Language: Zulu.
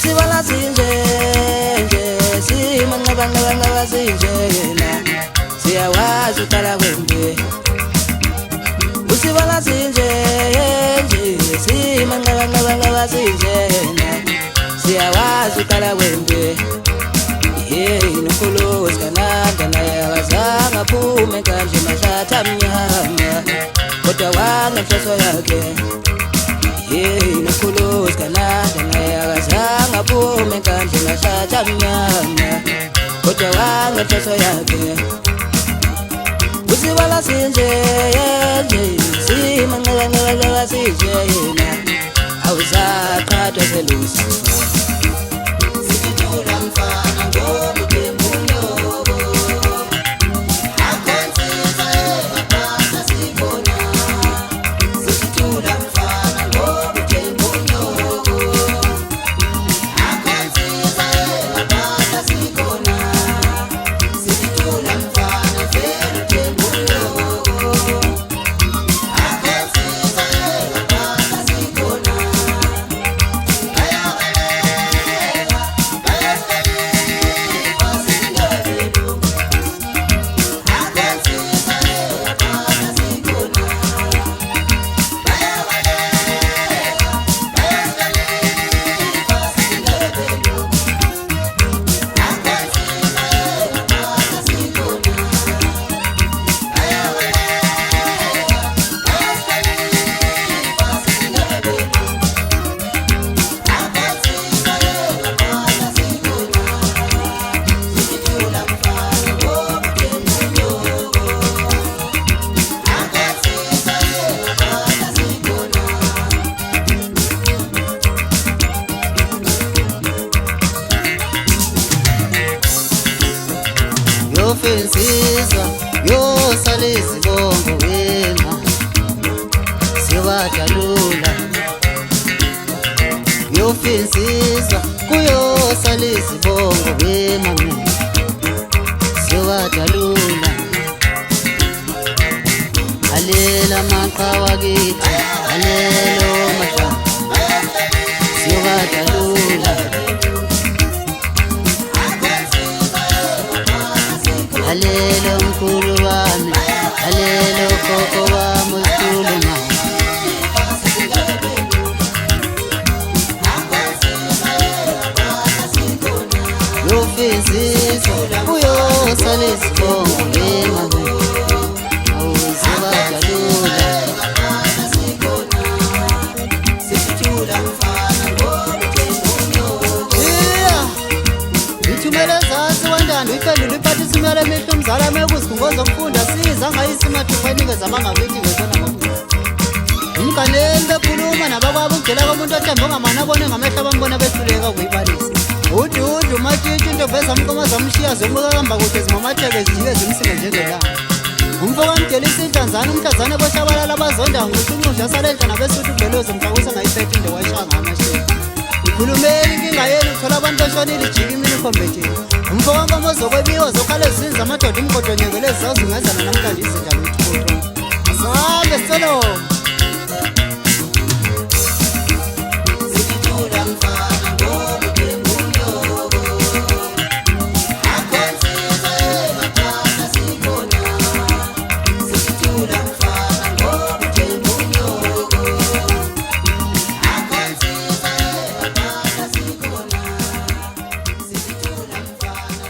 Usibala sinje nje simanqaba sinje yena siyawazi uqala kwembe. Usibala sinje nje simanqaba sinje yena siyawazi uqala kwembe. Nukhuluzi kananda naye akazange aphume kanje mahlatha amnyama kodwa wangenhloso yakhe. Nukhuluzi kananda naye akazange aphume kanje mahlatha amnyama kodwa wangenhloso yakhe. Usibala sinje nje simanqaba sinje yena awuzaqhathwa selusifa. Yofensizwa yosala izibongo wema siyawadalula. Yofensizwa kuyosala izibongo wema siyawadalula. Alela maqhawe kithi alelo mahla siyawadalula. Alelo mkhulu wami alelo gogo wami uSithuluma. Yofensizwa uyosala izibongo wema awuzibadalula. Ithumela zasi wandanda uyiphendula iphathi isimela emehlo umzala mekuzikhungoza ukufunda siza ngayisi mathupha inikeza abangakithi ngesona ngokuza. Umganeli bekhuluma nabakwabo ukugela komuntu othembe ongamane abone ngamehlo abambona behluleka ukuyibalisa. Ududu umatshitshi into veza mkoma zamshiya zemuka kamba kude zimamatheke zijike zimsile njengelanga. Umfo kamdela isidlanzana umhlazane boshabalala abazonda nguthi unqusha asalenhla nabesuthu ubheloze mhlawusa ngayi-13 nde washanga amasheya. Ukhulumeli inkinga yenu uthola abantu beshonile ijika imini ikhombetheni. Umfo wankomo zokwebiwa zokhala ezinza amadoda umgodonyekele zazi ungezana namhlanje izinja luthukuthonke. Asabe solo.